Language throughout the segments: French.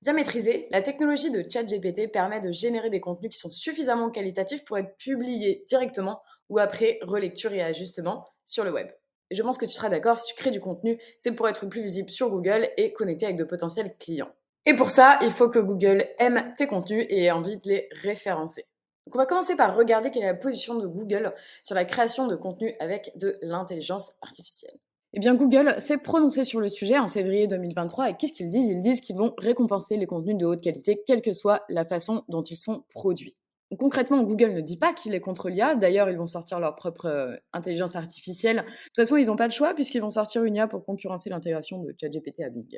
Bien maîtrisée, la technologie de ChatGPT permet de générer des contenus qui sont suffisamment qualitatifs pour être publiés directement ou après relecture et ajustement sur le web. Et je pense que tu seras d'accord, si tu crées du contenu, c'est pour être plus visible sur Google et connecté avec de potentiels clients. Et pour ça, il faut que Google aime tes contenus et ait envie de les référencer. Donc on va commencer par regarder quelle est la position de Google sur la création de contenu avec de l'intelligence artificielle. Eh bien, Google s'est prononcé sur le sujet en février 2023 et qu'est-ce qu'ils disent? Ils disent qu'ils vont récompenser les contenus de haute qualité, quelle que soit la façon dont ils sont produits. Donc, concrètement, Google ne dit pas qu'il est contre l'IA. D'ailleurs, ils vont sortir leur propre intelligence artificielle. De toute façon, ils n'ont pas le choix puisqu'ils vont sortir une IA pour concurrencer l'intégration de ChatGPT à Bing.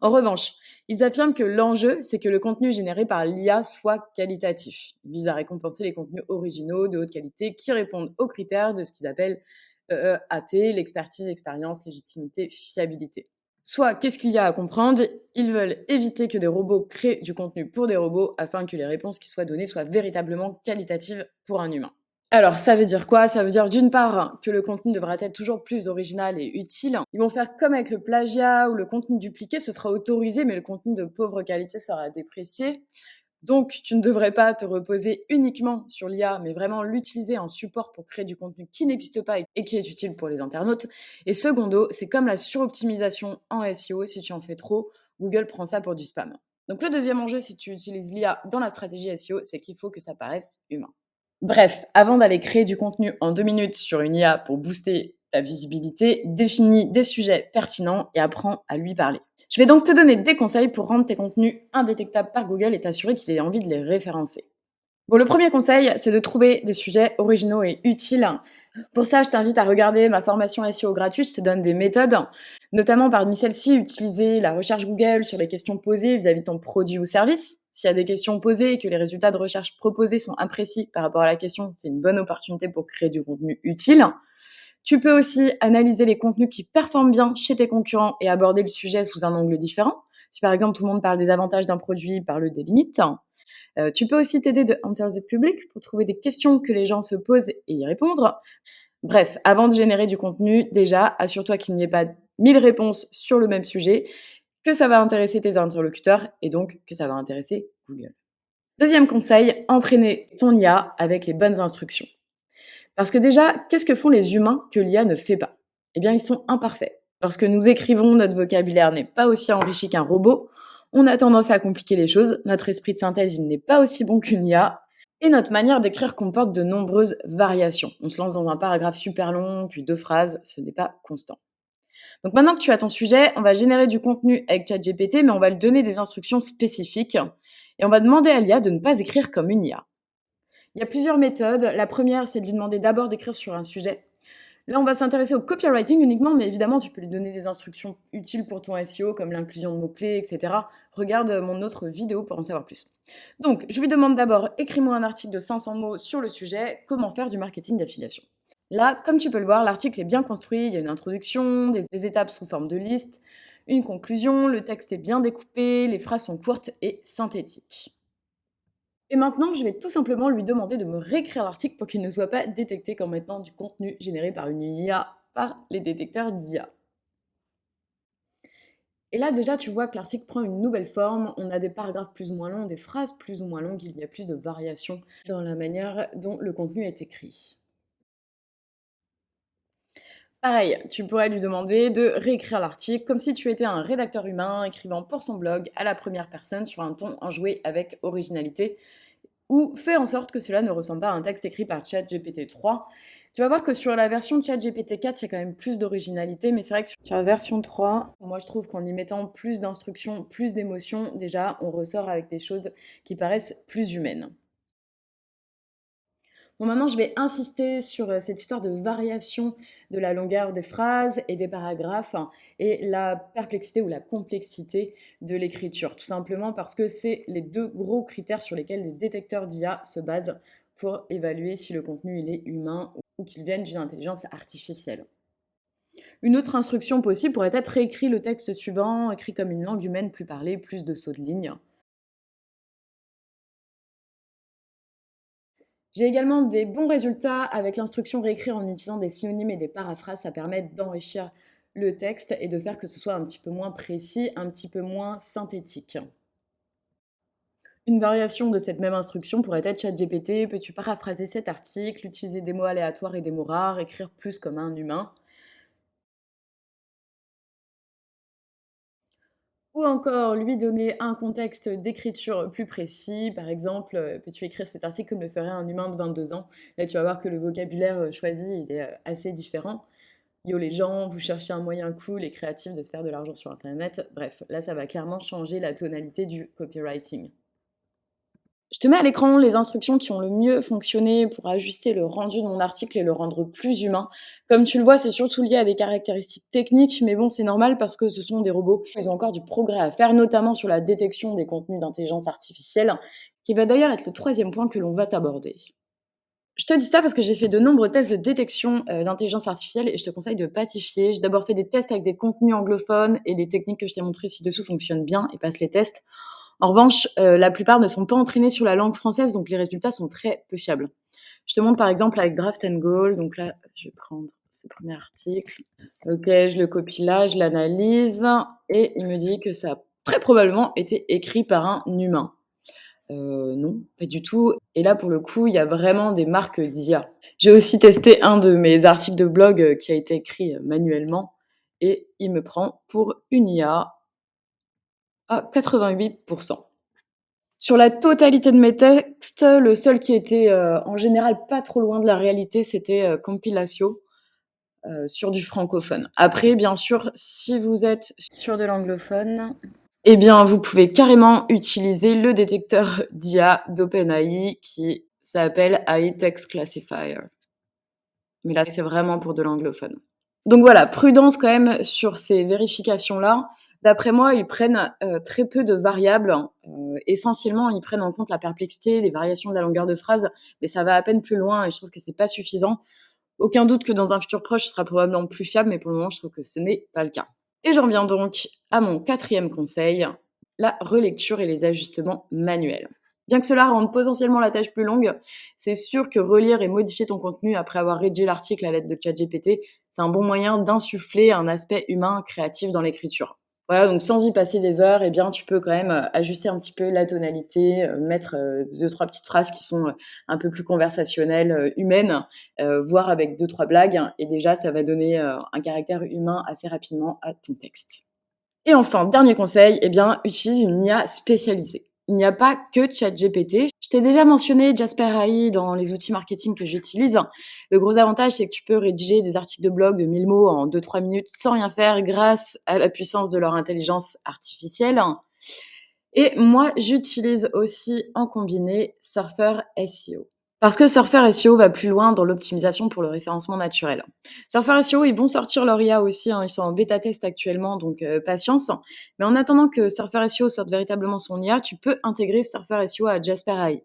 En revanche, ils affirment que l'enjeu, c'est que le contenu généré par l'IA soit qualitatif. Ils visent à récompenser les contenus originaux de haute qualité qui répondent aux critères de ce qu'ils appellent AT, l'expertise, expérience, légitimité, fiabilité. Soit, qu'est-ce qu'il y a à comprendre? Ils veulent éviter que des robots créent du contenu pour des robots afin que les réponses qui soient données soient véritablement qualitatives pour un humain. Alors, ça veut dire quoi? Ça veut dire d'une part que le contenu devra être toujours plus original et utile. Ils vont faire comme avec le plagiat ou le contenu dupliqué, ce sera autorisé, mais le contenu de pauvre qualité sera déprécié. Donc, tu ne devrais pas te reposer uniquement sur l'IA, mais vraiment l'utiliser en support pour créer du contenu qui n'existe pas et qui est utile pour les internautes. Et secondo, c'est comme la suroptimisation en SEO. Si tu en fais trop, Google prend ça pour du spam. Donc, le deuxième enjeu, si tu utilises l'IA dans la stratégie SEO, c'est qu'il faut que ça paraisse humain. Bref, avant d'aller créer du contenu en 2 minutes sur une IA pour booster ta visibilité, définis des sujets pertinents et apprends à lui parler. Je vais donc te donner des conseils pour rendre tes contenus indétectables par Google et t'assurer qu'il ait envie de les référencer. Bon, le premier conseil, c'est de trouver des sujets originaux et utiles. Pour ça, je t'invite à regarder ma formation SEO gratuite. Je te donne des méthodes, notamment parmi celles-ci, utiliser la recherche Google sur les questions posées vis-à-vis de ton produit ou service. S'il y a des questions posées et que les résultats de recherche proposés sont imprécis par rapport à la question, c'est une bonne opportunité pour créer du contenu utile. Tu peux aussi analyser les contenus qui performent bien chez tes concurrents et aborder le sujet sous un angle différent. Si par exemple tout le monde parle des avantages d'un produit, parle des limites. Tu peux aussi t'aider de Enter the Public pour trouver des questions que les gens se posent et y répondre. Bref, avant de générer du contenu, déjà, assure-toi qu'il n'y ait pas 1000 réponses sur le même sujet, que ça va intéresser tes interlocuteurs et donc que ça va intéresser Google. Deuxième conseil, entraîner ton IA avec les bonnes instructions. Parce que déjà, qu'est-ce que font les humains que l'IA ne fait pas? Eh bien, ils sont imparfaits. Lorsque nous écrivons, notre vocabulaire n'est pas aussi enrichi qu'un robot. On a tendance à compliquer les choses. Notre esprit de synthèse, il n'est pas aussi bon qu'une IA. Et notre manière d'écrire comporte de nombreuses variations. On se lance dans un paragraphe super long, puis 2 phrases, ce n'est pas constant. Donc maintenant que tu as ton sujet, on va générer du contenu avec ChatGPT, mais on va lui donner des instructions spécifiques. Et on va demander à l'IA de ne pas écrire comme une IA. Il y a plusieurs méthodes. La première, c'est de lui demander d'abord d'écrire sur un sujet. Là, on va s'intéresser au copywriting uniquement, mais évidemment, tu peux lui donner des instructions utiles pour ton SEO, comme l'inclusion de mots-clés, etc. Regarde mon autre vidéo pour en savoir plus. Donc, je lui demande d'abord, écris-moi un article de 500 mots sur le sujet, comment faire du marketing d'affiliation. Là, comme tu peux le voir, l'article est bien construit, il y a une introduction, des étapes sous forme de liste, une conclusion, le texte est bien découpé, les phrases sont courtes et synthétiques. Et maintenant, je vais tout simplement lui demander de me réécrire l'article pour qu'il ne soit pas détecté comme étant du contenu généré par une IA, par les détecteurs d'IA. Et là, déjà, tu vois que l'article prend une nouvelle forme. On a des paragraphes plus ou moins longs, des phrases plus ou moins longues. Il y a plus de variations dans la manière dont le contenu est écrit. Pareil, tu pourrais lui demander de réécrire l'article comme si tu étais un rédacteur humain écrivant pour son blog à la première personne sur un ton enjoué avec originalité ou fais en sorte que cela ne ressemble pas à un texte écrit par ChatGPT 3. Tu vas voir que sur la version de ChatGPT 4, il y a quand même plus d'originalité, mais c'est vrai que sur la version 3, moi je trouve qu'en y mettant plus d'instructions, plus d'émotions, déjà on ressort avec des choses qui paraissent plus humaines. Bon, maintenant je vais insister sur cette histoire de variation de la longueur des phrases et des paragraphes hein, et la perplexité ou la complexité de l'écriture, tout simplement parce que c'est les deux gros critères sur lesquels les détecteurs d'IA se basent pour évaluer si le contenu il est humain ou qu'il vienne d'une intelligence artificielle. Une autre instruction possible pourrait être réécrit le texte suivant, écrit comme une langue humaine, plus parlée, plus de sauts de ligne. J'ai également des bons résultats avec l'instruction réécrire en utilisant des synonymes et des paraphrases. Ça permet d'enrichir le texte et de faire que ce soit un petit peu moins précis, un petit peu moins synthétique. Une variation de cette même instruction pourrait être: ChatGPT, peux-tu paraphraser cet article, utiliser des mots aléatoires et des mots rares, écrire plus comme un humain? Ou encore lui donner un contexte d'écriture plus précis. Par exemple, peux-tu écrire cet article comme le ferait un humain de 22 ans? Là, tu vas voir que le vocabulaire, choisi, il est, assez différent. Yo les gens, vous cherchez un moyen cool et créatif de se faire de l'argent sur internet. Bref, là, ça va clairement changer la tonalité du copywriting. Je te mets à l'écran les instructions qui ont le mieux fonctionné pour ajuster le rendu de mon article et le rendre plus humain. Comme tu le vois, c'est surtout lié à des caractéristiques techniques, mais bon, c'est normal parce que ce sont des robots. Ils ont encore du progrès à faire, notamment sur la détection des contenus d'intelligence artificielle, qui va d'ailleurs être le troisième point que l'on va aborder. Je te dis ça parce que j'ai fait de nombreux tests de détection d'intelligence artificielle et je te conseille de pas t'y fier. J'ai d'abord fait des tests avec des contenus anglophones et les techniques que je t'ai montrées ci-dessous fonctionnent bien et passent les tests. En revanche, la plupart ne sont pas entraînés sur la langue française, donc les résultats sont très peu fiables. Je te montre par exemple avec Draft and Goal. Donc là, je vais prendre ce premier article. Ok, je le copie là, je l'analyse et il me dit que ça a très probablement été écrit par un humain. Non, pas du tout. Et là, pour le coup, il y a vraiment des marques d'IA. J'ai aussi testé un de mes articles de blog qui a été écrit manuellement et il me prend pour une IA à 88%. Sur la totalité de mes textes, le seul qui était en général pas trop loin de la réalité, c'était Compilatio sur du francophone. Après, bien sûr, si vous êtes sur de l'anglophone, eh bien, vous pouvez carrément utiliser le détecteur d'IA d'OpenAI qui s'appelle AI Text Classifier. Mais là, c'est vraiment pour de l'anglophone. Donc voilà, prudence quand même sur ces vérifications-là. D'après moi, ils prennent très peu de variables. Essentiellement, ils prennent en compte la perplexité, les variations de la longueur de phrase, mais ça va à peine plus loin et je trouve que c'est pas suffisant. Aucun doute que dans un futur proche, ce sera probablement plus fiable, mais pour le moment, je trouve que ce n'est pas le cas. Et j'en viens donc à mon quatrième conseil, la relecture et les ajustements manuels. Bien que cela rende potentiellement la tâche plus longue, c'est sûr que relire et modifier ton contenu après avoir rédigé l'article à l'aide de ChatGPT, c'est un bon moyen d'insuffler un aspect humain créatif dans l'écriture. Voilà, donc sans y passer des heures, eh bien, tu peux quand même ajuster un petit peu la tonalité, mettre deux, trois petites phrases qui sont un peu plus conversationnelles, humaines, voire avec deux, trois blagues. Et déjà, ça va donner un caractère humain assez rapidement à ton texte. Et enfin, dernier conseil, eh bien, utilise une IA spécialisée. Il n'y a pas que ChatGPT. Je t'ai déjà mentionné Jasper AI dans les outils marketing que j'utilise. Le gros avantage, c'est que tu peux rédiger des articles de blog de 1000 mots en 2-3 minutes sans rien faire grâce à la puissance de leur intelligence artificielle. Et moi, j'utilise aussi en combiné Surfer SEO. Parce que Surfer SEO va plus loin dans l'optimisation pour le référencement naturel. Surfer SEO, ils vont sortir leur IA aussi, hein, ils sont en bêta test actuellement, donc patience. Mais en attendant que Surfer SEO sorte véritablement son IA, tu peux intégrer Surfer SEO à Jasper AI.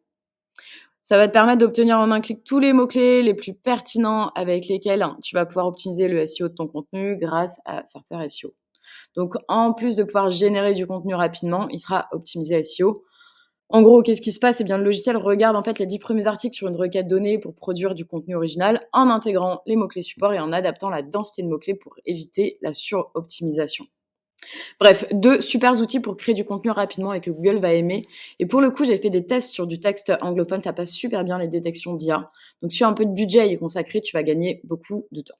Ça va te permettre d'obtenir en un clic tous les mots-clés les plus pertinents avec lesquels tu vas pouvoir optimiser le SEO de ton contenu grâce à Surfer SEO. Donc, en plus de pouvoir générer du contenu rapidement, il sera optimisé SEO. En gros, qu'est-ce qui se passe? Eh bien, le logiciel regarde en fait les 10 premiers articles sur une requête donnée pour produire du contenu original en intégrant les mots-clés support et en adaptant la densité de mots-clés pour éviter la suroptimisation. Bref, deux super outils pour créer du contenu rapidement et que Google va aimer. Et pour le coup, j'ai fait des tests sur du texte anglophone, ça passe super bien les détections d'IA. Donc, si un peu de budget à y consacrer, tu vas gagner beaucoup de temps.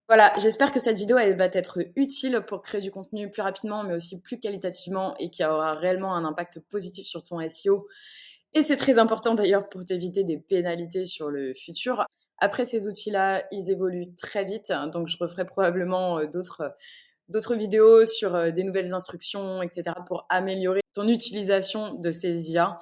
Voilà, j'espère que cette vidéo, elle va t'être utile pour créer du contenu plus rapidement, mais aussi plus qualitativement et qui aura réellement un impact positif sur ton SEO. Et c'est très important d'ailleurs pour t'éviter des pénalités sur le futur. Après, ces outils-là, ils évoluent très vite, hein, donc je referai probablement d'autres vidéos sur des nouvelles instructions, etc., pour améliorer ton utilisation de ces IA.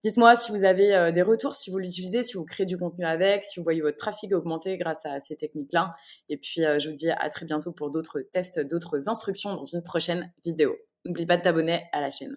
Dites-moi si vous avez des retours, si vous l'utilisez, si vous créez du contenu avec, si vous voyez votre trafic augmenter grâce à ces techniques-là. Et puis, je vous dis à très bientôt pour d'autres tests, d'autres instructions dans une prochaine vidéo. N'oublie pas de t'abonner à la chaîne.